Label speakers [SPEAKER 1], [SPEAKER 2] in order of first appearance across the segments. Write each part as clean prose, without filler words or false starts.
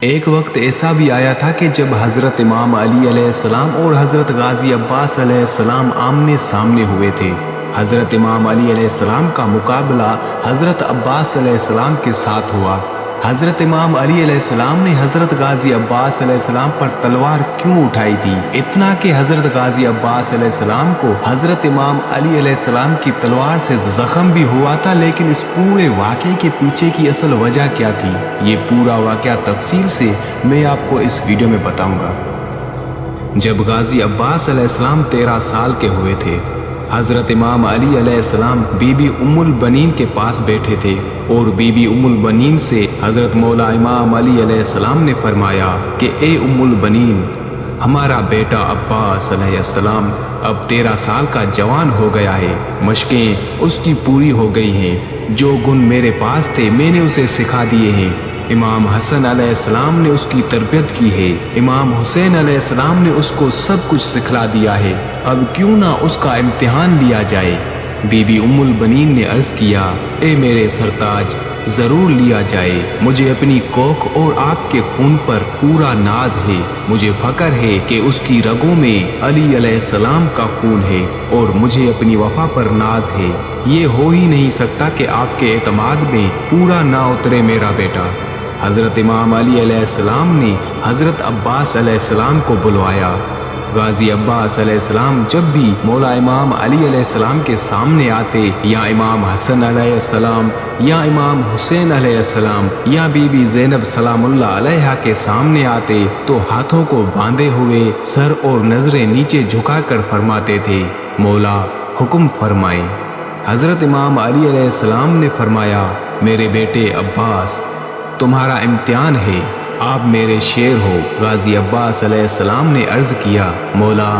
[SPEAKER 1] ایک وقت ایسا بھی آیا تھا کہ جب حضرت امام علی علیہ السلام اور حضرت غازی عباس علیہ السلام آمنے سامنے ہوئے تھے۔ حضرت امام علی علیہ السلام کا مقابلہ حضرت عباس علیہ السلام کے ساتھ ہوا۔ حضرت امام علی علیہ السلام نے حضرت غازی عباس علیہ السلام پر تلوار کیوں اٹھائی تھی؟ اتنا کہ حضرت غازی عباس علیہ السلام کو حضرت امام علی علیہ السلام کی تلوار سے زخم بھی ہوا تھا، لیکن اس پورے واقعے کے پیچھے کی اصل وجہ کیا تھی، یہ پورا واقعہ تفصیل سے میں آپ کو اس ویڈیو میں بتاؤں گا۔ جب غازی عباس علیہ السلام 13 سال کے ہوئے تھے، حضرت امام علی علیہ السلام بی بی ام البنین کے پاس بیٹھے تھے اور بی بی ام البنین سے حضرت مولا امام علی علیہ السلام نے فرمایا کہ اے ام البنین، ہمارا بیٹا عباس علیہ السلام اب 13 سال کا جوان ہو گیا ہے، مشقیں اس کی پوری ہو گئی ہیں، جو گن میرے پاس تھے میں نے اسے سکھا دیے ہیں۔ امام حسن علیہ السلام نے اس کی تربیت کی ہے، امام حسین علیہ السلام نے اس کو سب کچھ سکھلا دیا ہے، اب کیوں نہ اس کا امتحان لیا جائے۔ بی بی ام البنین نے عرض کیا، اے میرے سرتاج، ضرور لیا جائے، مجھے اپنی کوکھ اور آپ کے خون پر پورا ناز ہے، مجھے فخر ہے کہ اس کی رگوں میں علی علیہ السلام کا خون ہے اور مجھے اپنی وفا پر ناز ہے، یہ ہو ہی نہیں سکتا کہ آپ کے اعتماد میں پورا نہ اترے میرا بیٹا۔ حضرت امام علی علیہ السلام نے حضرت عباس علیہ السلام کو بلوایا۔ غازی عباس علیہ السلام جب بھی مولا امام علی علیہ السلام کے سامنے آتے، یا امام حسن علیہ السلام یا امام حسین علیہ السلام یا بی بی زینب سلام اللہ علیہا کے سامنے آتے تو ہاتھوں کو باندھے ہوئے سر اور نظریں نیچے جھکا کر فرماتے تھے، مولا حکم فرمائیں۔ حضرت امام علی علیہ السلام نے فرمایا، میرے بیٹے عباس، تمہارا امتحان ہے، آپ میرے شیر ہو۔ غازی عباس علیہ السلام نے عرض کیا، مولا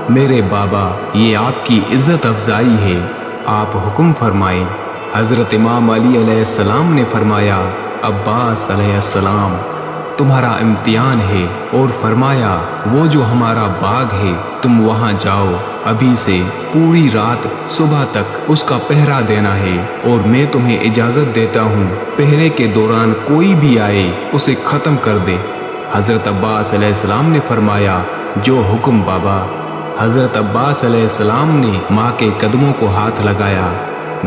[SPEAKER 1] میرے بابا، یہ آپ کی عزت افزائی ہے، آپ حکم فرمائیں۔ حضرت امام علی علیہ السلام نے فرمایا، عباس علیہ السلام، تمہارا امتحان ہے، اور فرمایا، وہ جو ہمارا باغ ہے تم وہاں جاؤ، ابھی سے پوری رات صبح تک اس کا پہرا دینا ہے، اور میں تمہیں اجازت دیتا ہوں پہرے کے دوران کوئی بھی آئے اسے ختم کر دے۔ حضرت عباس علیہ السلام نے فرمایا، جو حکم بابا۔ حضرت عباس علیہ السلام نے ماں کے قدموں کو ہاتھ لگایا،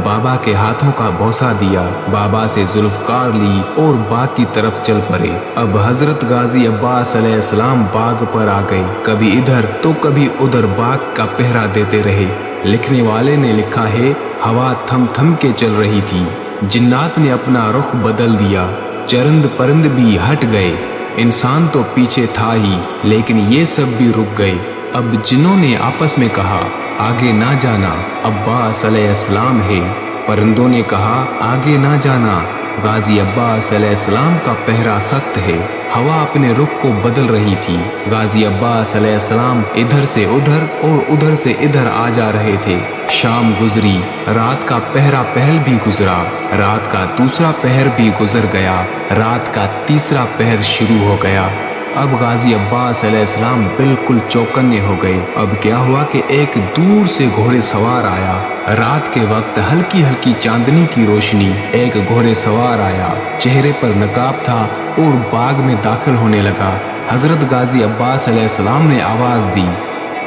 [SPEAKER 1] بابا کے ہاتھوں کا بوسہ دیا، بابا سے زلفکار لی اور باغ کی طرف چل پڑے۔ اب حضرت غازی عباس علیہ السلام باغ پر آ گئے، کبھی ادھر تو کبھی ادھر باغ کا پہرا دیتے رہے۔ لکھنے والے نے لکھا ہے، ہوا تھم تھم کے چل رہی تھی، جنات نے اپنا رخ بدل دیا، چرند پرند بھی ہٹ گئے، انسان تو پیچھے تھا ہی، لیکن یہ سب بھی رک گئے۔ اب جنوں نے آپس میں کہا، آگے نہ جانا، عباس علیہ السلام ہے۔ پرندوں نے کہا، آگے نہ جانا، غازی عباس علیہ السلام کا پہرا سخت ہے۔ ہوا اپنے رخ کو بدل رہی تھی، غازی عباس علیہ السلام ادھر سے ادھر اور ادھر سے ادھر آ جا رہے تھے۔ شام گزری، رات کا پہرا پہل بھی گزرا، رات کا دوسرا پہر بھی گزر گیا، رات کا تیسرا پہر شروع ہو گیا۔ اب غازی عباس علیہ السلام بالکل چوکنے ہو گئے۔ اب کیا ہوا کہ ایک دور سے گھوڑے سوار آیا، رات کے وقت ہلکی ہلکی چاندنی کی روشنی، ایک گھوڑے سوار آیا، چہرے پر نقاب تھا اور باغ میں داخل ہونے لگا۔ حضرت غازی عباس علیہ السلام نے آواز دی،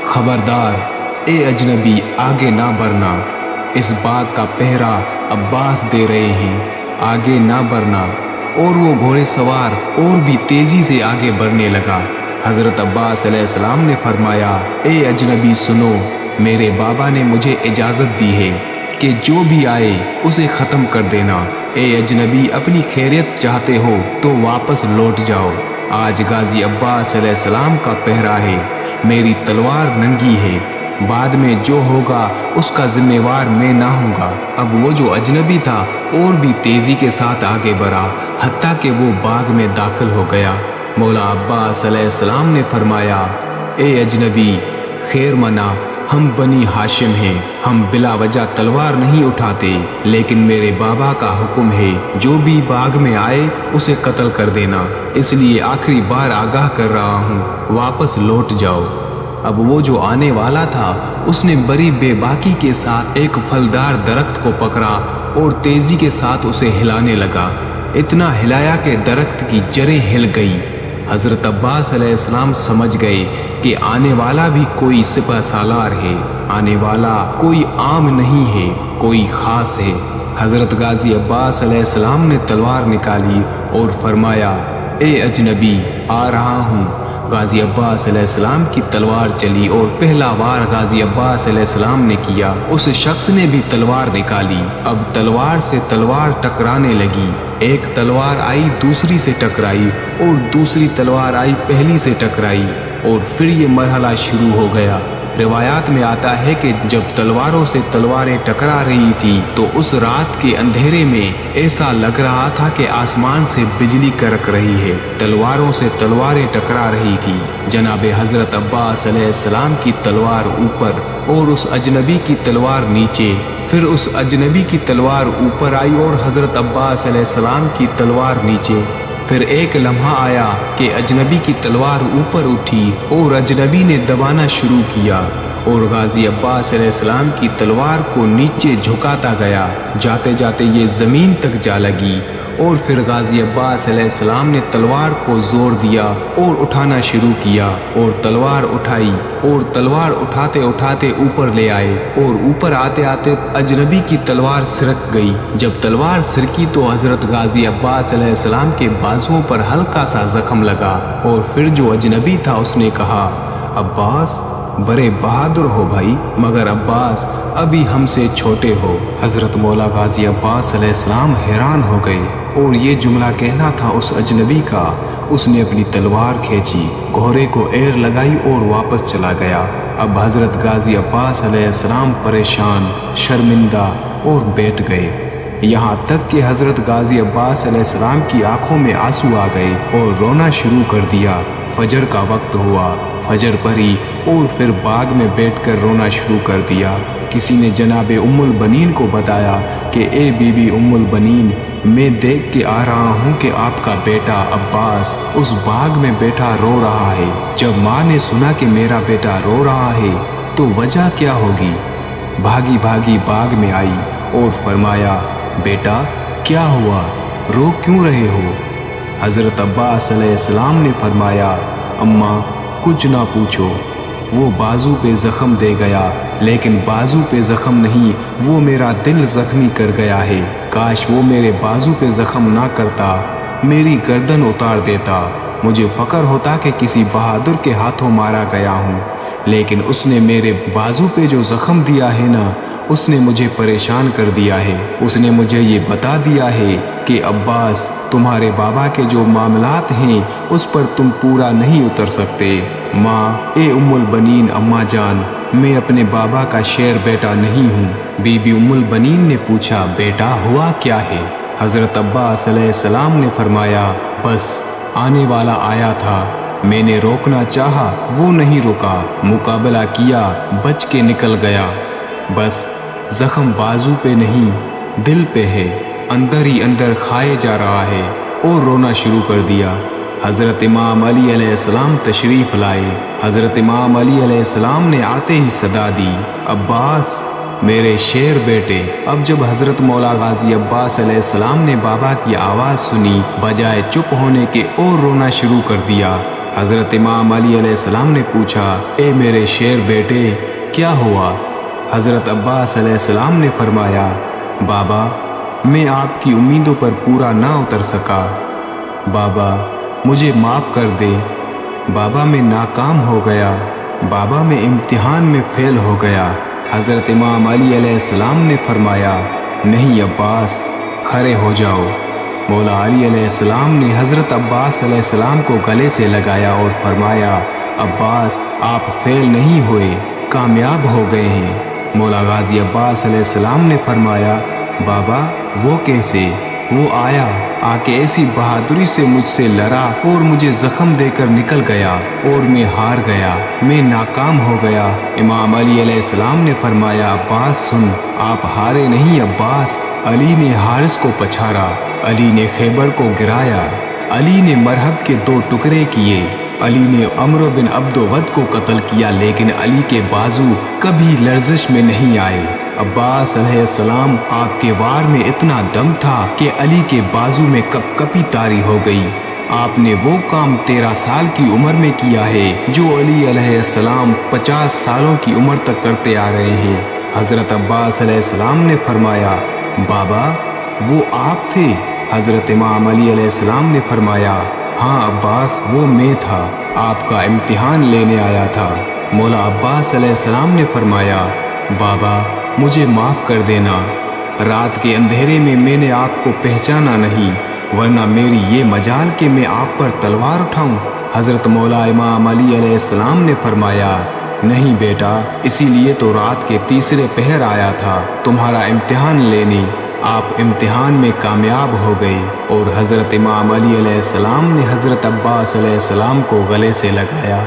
[SPEAKER 1] خبردار، اے اجنبی، آگے نہ بڑھنا، اس باغ کا پہرا عباس دے رہے ہیں، آگے نہ بڑھنا۔ اور وہ گھوڑے سوار اور بھی تیزی سے آگے بڑھنے لگا۔ حضرت عباس علیہ السلام نے فرمایا، اے اجنبی سنو، میرے بابا نے مجھے اجازت دی ہے کہ جو بھی آئے اسے ختم کر دینا۔ اے اجنبی، اپنی خیریت چاہتے ہو تو واپس لوٹ جاؤ، آج غازی عباس علیہ السلام کا پہرا ہے، میری تلوار ننگی ہے، بعد میں جو ہوگا اس کا ذمہ وار میں نہ ہوں گا۔ اب وہ جو اجنبی تھا اور بھی تیزی کے ساتھ آگے بڑھا، حتیٰ کہ وہ باغ میں داخل ہو گیا۔ مولا عباس علیہ السلام نے فرمایا، اے اجنبی، خیر منا، ہم بنی ہاشم ہیں، ہم بلا وجہ تلوار نہیں اٹھاتے، لیکن میرے بابا کا حکم ہے، جو بھی باغ میں آئے اسے قتل کر دینا، اس لیے آخری بار آگاہ کر رہا ہوں، واپس لوٹ جاؤ۔ اب وہ جو آنے والا تھا اس نے بڑی بے باکی کے ساتھ ایک پھلدار درخت کو پکڑا اور تیزی کے ساتھ اسے ہلانے لگا، اتنا ہلایا کہ درخت کی جڑیں ہل گئی۔ हज़रत अब्बास अलैहिस्सलाम समझ गए कि आने वाला भी कोई सिपह सालार है, आने वाला कोई आम नहीं है, कोई खास है। हज़रत गाजी अब्बास अलैहिस्सलाम ने तलवार निकाली और फरमाया, ए अजनबी, आ रहा हूँ। गाजी अब्बास अलैहिस्सलाम की तलवार चली और पहला वार गाजी अब्बास अलैहिस्सलाम ने किया। उस शख्स ने भी तलवार निकाली। अब तलवार से तलवार टकराने लगी। एक तलवार आई दूसरी से टकराई और दूसरी तलवार आई पहली से टकराई और फिर ये मरहला शुरू हो गया। रिवायात में आता है कि जब तलवारों से तलवारें टकरा रही थी तो उस रात के अंधेरे में ऐसा लग रहा था कि आसमान से बिजली कड़क रही है। तलवारों से तलवारें टकरा रही थी। जनाब हज़रत अब्बास अलैहिस्सलाम की तलवार ऊपर और उस अजनबी की तलवार नीचे, फिर उस अजनबी की तलवार ऊपर आई और हज़रत अब्बास अलैहिस्सलाम की तलवार नीचे। फिर एक लम्हा आया कि अजनबी की तलवार ऊपर उठी और अजनबी ने दबाना शुरू किया और गाजी अब्बास अलैहिस्सलाम की तलवार को नीचे झुकाता गया। जाते जाते ये ज़मीन तक जा लगी और फिर गाजी अब्बास अलैहिस्सलाम ने तलवार को जोर दिया और उठाना शुरू किया और तलवार उठाई और तलवार उठाते उठाते ऊपर ले आए और ऊपर आते आते अजनबी की तलवार सिरक गई। जब तलवार सिरकी तो हज़रत गाजी अब्बास अलैहिस्सलाम के बाजुओं पर हल्का सा जख्म लगा और फिर जो अजनबी था उसने कहा, अब्बास बड़े बहादुर हो भाई, मगर अब्बास अभी हमसे छोटे हो। हज़रत मौला गाजी अब्बास अलैहिस्सलाम हैरान हो गए और ये जुमला कहना था उस अजनबी का। उसने अपनी तलवार खींची, घोड़े को एर लगाई और वापस चला गया। अब हज़रत गाजी अब्बास अलैहिस्सलाम परेशान, शर्मिंदा और बैठ गए। यहाँ तक कि हज़रत गाजी अब्बास अलैहिस्सलाम की आंखों में आंसू आ गए और रोना शुरू कर दिया। फजर का वक्त हुआ, फजर पड़ी और फिर बाग में बैठकर रोना शुरू कर दिया। किसी ने जनाबे उम्मुल बनीन को बताया कि ए बीबी उम्मुल बनीन, मैं देख के आ रहा हूँ कि आपका बेटा अब्बास उस बाग में बैठा रो रहा है। जब माँ ने सुना कि मेरा बेटा रो रहा है तो वजह क्या होगी, भागी भागी बाग में आई और फरमाया, बेटा क्या हुआ, रो क्यों रहे हो? हज़रत अब्बास अलैहिस्सलाम ने फरमाया, अम्मा कुछ ना पूछो, वो बाजू पे ज़ख्म दे गया, लेकिन बाजू पे ज़ख्म नहीं, वो मेरा दिल ज़ख्मी कर गया है। काश वो मेरे बाजू पे ज़ख्म ना करता, मेरी गर्दन उतार देता। मुझे फ़ख्र होता कि किसी बहादुर के हाथों मारा गया हूँ, लेकिन उसने मेरे बाजू पे जो ज़ख्म दिया है ना, उसने मुझे परेशान कर दिया है। उसने मुझे ये बता दिया है कि अब्बास, तुम्हारे बाबा के जो मामलात हैं उस पर तुम पूरा नहीं उतर सकते। माँ, ए उम्मुल बनीन अम्मा जान, मैं अपने बाबा का शेर बेटा नहीं हूँ। बीबी उम्मुल बनीन ने पूछा, बेटा हुआ क्या है? हज़रत अब्बास अलैहिस्सलाम ने फरमाया, बस आने वाला आया था, मैंने रोकना चाहा, वो नहीं रुका, मुकाबला किया, बच के निकल गया। बस ज़ख्म बाजू पे नहीं दिल पे है, अंदर ही अंदर खाए जा रहा है। और रोना शुरू कर दिया। हज़रत इमाम अली अलैहिस्सलाम तशरीफ़ लाए। हज़रत इमाम अली अलैहिस्सलाम ने आते ही सदा दी, अब्बास मेरे शेर बेटे। अब जब हज़रत मौला गाजी अब्बास अलैहिस्सलाम ने बाबा की आवाज़ सुनी, बजाय चुप होने के और रोना शुरू कर दिया। हज़रत इमाम अली अलैहिस्सलाम ने पूछा, ए मेरे शेर बेटे क्या हुआ? हज़रत अब्बास अलैहिस्सलाम ने फरमाया, बाबा मैं आपकी उम्मीदों पर पूरा ना उतर सका, बाबा मुझे माफ़ कर दे। बाबा मैं नाकाम हो गया, बाबा मैं इम्तिहान में फ़ेल हो गया। हज़रत इमाम अली अलैहिस्सलाम ने फरमाया, नहीं अब्बास खड़े हो जाओ। मौला अली अलैहिस्सलाम ने हज़रत अब्बास अलैहिस्सलाम को गले से लगाया और फरमाया, अब्बास आप फ़ेल नहीं हुए, कामयाब हो गए हैं। मौला गाजी अब्बास अलैहिस्सलाम ने फरमाया, बाबा वो कैसे? वो आया, आके ऐसी बहादुरी से मुझसे लड़ा और मुझे ज़ख्म देकर निकल गया और मैं हार गया, मैं नाकाम हो गया। इमाम अली अलैहिस्सलाम ने फरमाया, अब्बास सुन, आप हारे नहीं अब्बास। अली ने हारिस को पछाड़ा, अली ने खैबर को गिराया, अली ने मरहब के 2 टुकड़े किए, अली ने अम्र बिन अब्दुवद को कत्ल किया, लेकिन अली के बाजू कभी लर्जिश में नहीं आए। अब्बास अलैहिस्सलाम आपके वार में इतना दम था कि अली के बाजू में कपकपी तारी हो गई। आपने वो काम 13 साल की उम्र में किया है जो अली अलैहिस्सलाम 50 सालों की उम्र तक करते आ रहे हैं। हजरत अब्बास अलैहिस्सलाम ने फरमाया, बाबा वो आप थे? हजरत इमाम अली अलैहिस्सलाम ने फरमाया, हाँ अब्बास, वो मैं था, आपका इम्तिहान लेने आया था। मौला अब्बास अलैहिस्सलाम ने फरमाया, बाबा मुझे माफ़ कर देना, रात के अंधेरे में मैंने आपको पहचाना नहीं, वरना मेरी ये मजाल कि मैं आप पर तलवार उठाऊं। हज़रत मौला इमाम अली अलैहिस्सलाम ने फरमाया, नहीं बेटा, इसीलिए तो रात के तीसरे पहर आया था तुम्हारा इम्तिहान लेने। आप इम्तिहान में कामयाब हो गए। और हज़रत इमाम अली अलैहिस्सलाम ने हज़रत अब्बास अलैहिस्सलाम को गले से लगाया।